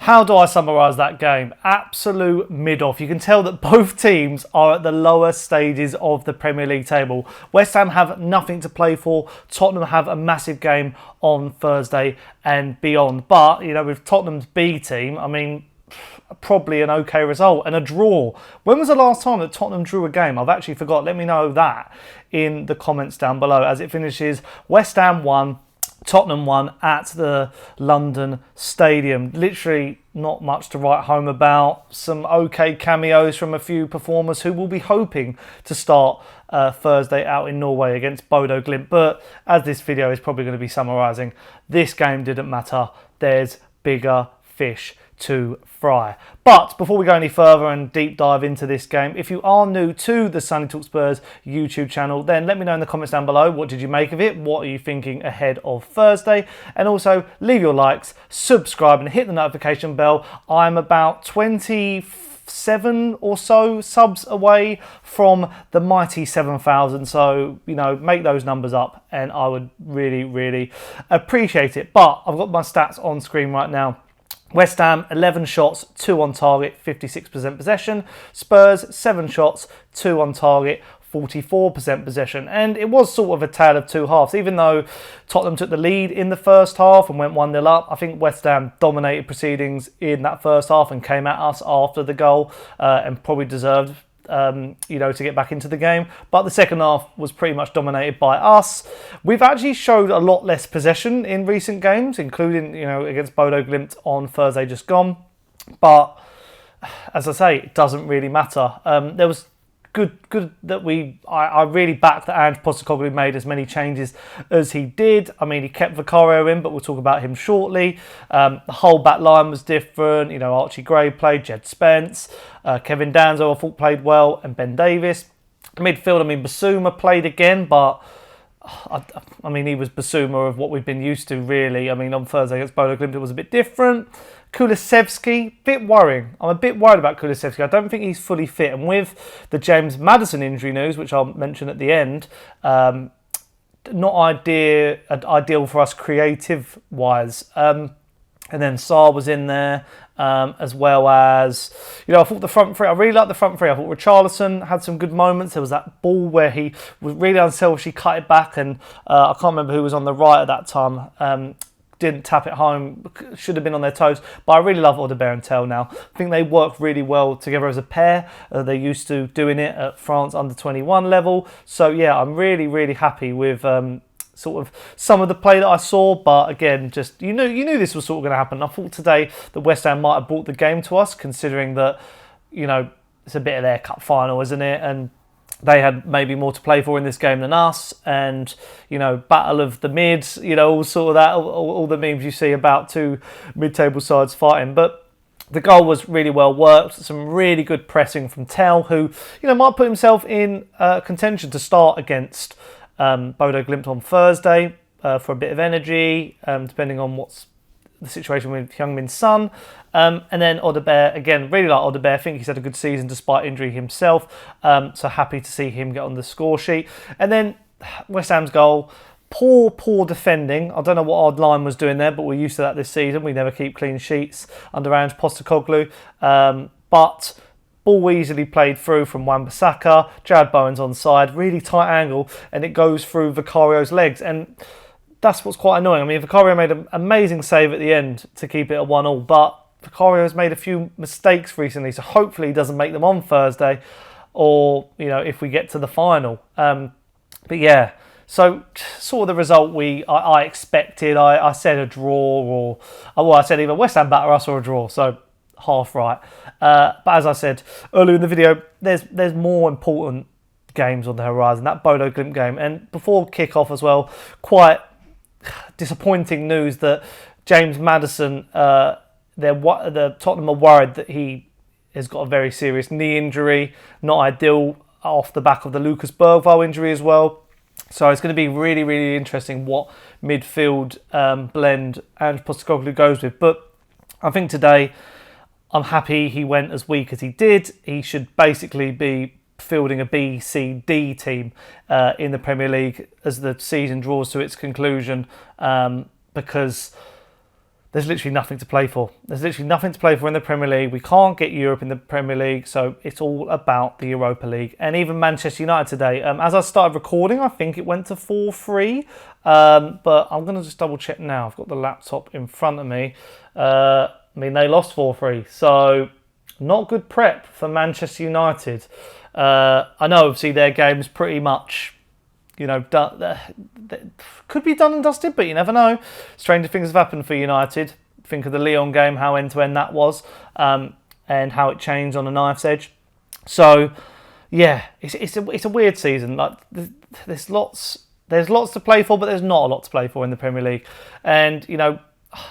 How do I summarise that game? Absolute mid-off. You can tell that both teams are at the lower stages of the Premier League table. West Ham have nothing to play for. Tottenham have a massive game on Thursday and beyond. But, you know, with Tottenham's B team, I mean, probably an okay result and a draw. When was the last time that Tottenham drew a game? I've actually forgot. Let me know that in the comments down below. As it finishes, West Ham 1, Tottenham 1 at the London Stadium. Literally not much to write home about. Some okay cameos from a few performers who will be hoping to start Thursday out in Norway against Bodo Glimt. But as this video is probably going to be summarising, this game didn't matter. There's bigger fish to fry. But before we go any further and deep dive into this game, if you are new to the Sunny Talk Spurs YouTube channel, then let me know in the comments down below, what did you make of it? What are you thinking ahead of Thursday? And also leave your likes, subscribe and hit the notification bell. I'm about 27 or so subs away from the mighty 7,000. So, you know, make those numbers up and I would really, really appreciate it. But I've got my stats on screen right now. West Ham, 11 shots, 2 on target, 56% possession. Spurs, 7 shots, 2 on target, 44% possession. And it was sort of a tale of two halves. Even though Tottenham took the lead in the first half and went 1-0 up, I think West Ham dominated proceedings in that first half and came at us after the goal and probably deserved you know, to get back into the game. But the second half was pretty much dominated by us. We've actually showed a lot less possession in recent games, including, you know, against Bodo Glimt on Thursday just gone. But as I say, it doesn't really matter. There was good that I really back that Ange Posteoglou made as many changes as he did. I mean, he kept Vicario in, but we'll talk about him shortly. The whole back line was different. You know, Archie Gray played, Jed Spence, Kevin Danzo I thought played well, and Ben Davis. Midfield, I mean, Bissouma played again, but I mean, he was Bissouma of what we've been used to, really. I mean, on Thursday against Bodo Glimt, it was a bit different. Kulusevski, bit worrying. I'm a bit worried about Kulusevski. I don't think he's fully fit. And with the James Maddison injury news, which I'll mention at the end, not ideal for us creative-wise. And then Sarr was in there, as well as, you know, I thought the front three, I really liked the front three. I thought Richarlison had some good moments. There was that ball where he was really unselfishly cut it back, and I can't remember who was on the right at that time. Didn't tap it home, should have been on their toes. But I really love Odobert and Tel now. I think they work really well together as a pair. They're used to doing it at France under 21 level. So yeah, I'm really, really happy with sort of some of the play that I saw. But again, just you knew this was sort of going to happen. I thought today that West Ham might have brought the game to us, considering that, you know, it's a bit of their cup final, isn't it? And they had maybe more to play for in this game than us, and, you know, battle of the mids, you know, all sort of that, all the memes you see about two mid-table sides fighting. But the goal was really well worked. Some really good pressing from Tel, who, you know, might put himself in contention to start against Bodo Glimt on Thursday for a bit of energy, depending on what's the situation with Heung-Min Son. And then Odobert, again, really like Odobert. I think he's had a good season despite injury himself. So happy to see him get on the score sheet. And then West Ham's goal, poor defending. I don't know what our line was doing there, but we're used to that this season. We never keep clean sheets under Ange Posteoglou. But ball easily played through from Wan-Bissaka. Jarrod Bowen's onside, really tight angle, and it goes through Vicario's legs. And that's what's quite annoying. I mean, Vicario made an amazing save at the end to keep it a 1-1, but Vicario's made a few mistakes recently, so hopefully he doesn't make them on Thursday, or, you know, if we get to the final. But yeah, so sort of the result I expected. I said a draw, or I said either West Ham batter us or a draw, so half right. But as I said earlier in the video, there's more important games on the horizon. That Bodo Glimt game, and before kick-off as well, quite disappointing news that James Maddison, the Tottenham are worried that he has got a very serious knee injury. Not ideal off the back of the Lucas Bergwall injury as well. So it's going to be really, really interesting what midfield blend Ange Postecoglou goes with. But I think today, I'm happy he went as weak as he did. He should basically be fielding a B, C, D team in the Premier League as the season draws to its conclusion, because there's literally nothing to play for. There's literally nothing to play for in the Premier League. We can't get Europe in the Premier League, so it's all about the Europa League. And even Manchester United today, as I started recording, I think it went to 4-3. But I'm going to just double check now. I've got the laptop in front of me. I mean, they lost 4-3. So not good prep for Manchester United. I know, obviously, their game's pretty much, done, could be done and dusted, but you never know. Stranger things have happened for United. Think of the Lyon game, how end-to-end that was, and how it changed on a knife's edge. So, yeah, it's a weird season. Like, there's lots to play for, but there's not a lot to play for in the Premier League. And,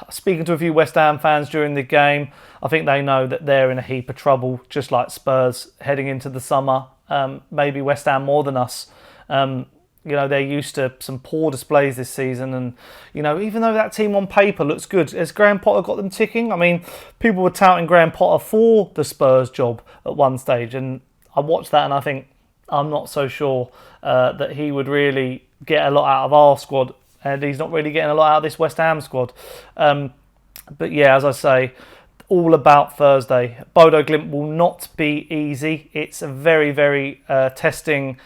speaking to a few West Ham fans during the game, I think they know that they're in a heap of trouble, just like Spurs heading into the summer. Maybe West Ham more than us. They're used to some poor displays this season. And, even though that team on paper looks good, has Graham Potter got them ticking? I mean, people were touting Graham Potter for the Spurs job at one stage. And I watched that and I think, I'm not so sure that he would really get a lot out of our squad. And he's not really getting a lot out of this West Ham squad. But yeah, as I say, all about Thursday. Bodo Glimt will not be easy. It's a very, very testing,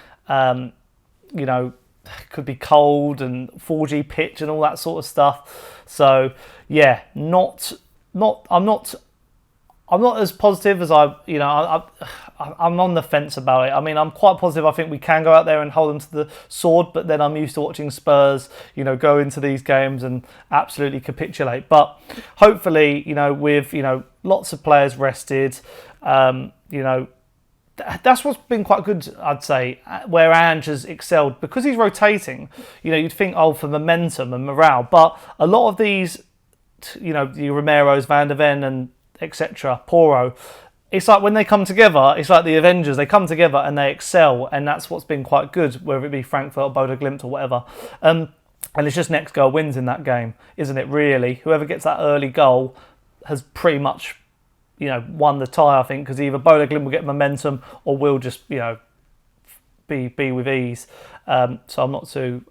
could be cold and 4G pitch and all that sort of stuff. So yeah, I'm not as positive as I'm on the fence about it. I mean, I'm quite positive. I think we can go out there and hold them to the sword, but then I'm used to watching Spurs, go into these games and absolutely capitulate. But hopefully, with, lots of players rested, that's what's been quite good, I'd say, where Ange has excelled. Because he's rotating, you'd think, for momentum and morale. But a lot of these, the Romeros, Van der Ven and etc., Poro, it's like when they come together, it's like the Avengers. They come together and they excel, and that's what's been quite good, whether it be Frankfurt or Bodo Glimt or whatever. And it's just next goal wins in that game, isn't it, really? Whoever gets that early goal has pretty much, won the tie, I think, because either Bodo Glimt will get momentum or we'll just, be with ease. So I'm not too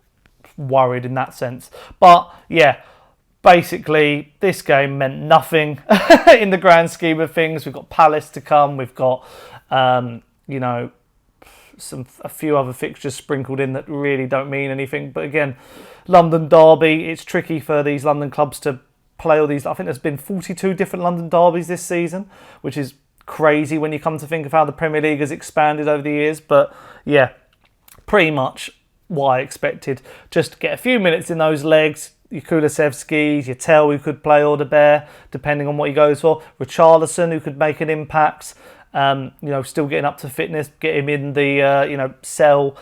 worried in that sense. But, yeah, basically, this game meant nothing in the grand scheme of things. We've got Palace to come. We've got, a few other fixtures sprinkled in that really don't mean anything. But again, London derby, it's tricky for these London clubs to play all these. I think there's been 42 different London derbies this season, which is crazy when you come to think of how the Premier League has expanded over the years. But yeah, pretty much what I expected. Just get a few minutes in those legs. Your Kulusevskis, your Tel, who could play Odobert, depending on what he goes for. Richarlison, who could make an impact. Still getting up to fitness. Get him in the, cell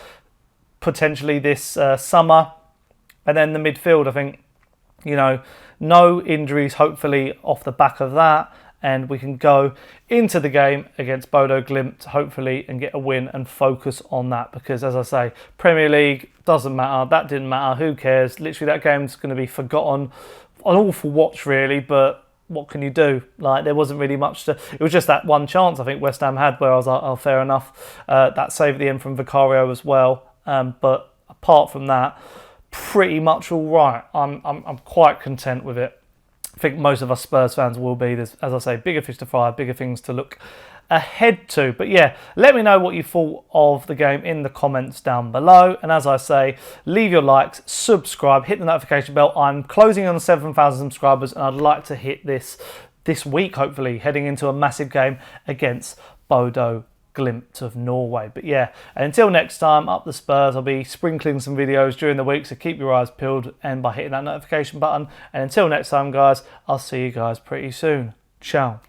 potentially this summer. And then the midfield, I think, no injuries, hopefully, off the back of that. And we can go into the game against Bodo Glimt, hopefully, and get a win and focus on that. Because, as I say, Premier League doesn't matter. That didn't matter. Who cares? Literally, that game's going to be forgotten. An awful watch, really, but what can you do? Like, there wasn't really much to... It was just that one chance, I think, West Ham had, where I was like, oh, fair enough. That save at the end from Vicario as well. But apart from that, pretty much all right. I'm quite content with it. I think most of us Spurs fans will be. There's, as I say, bigger fish to fry, bigger things to look ahead to. But yeah, let me know what you thought of the game in the comments down below. And as I say, leave your likes, subscribe, hit the notification bell. I'm closing on 7,000 subscribers, and I'd like to hit this week, hopefully, heading into a massive game against Bodo Glimt of Norway. But yeah, until next time, up the Spurs. I'll be sprinkling some videos during the week, so keep your eyes peeled and by hitting that notification button. And until next time, guys, I'll see you guys pretty soon. Ciao.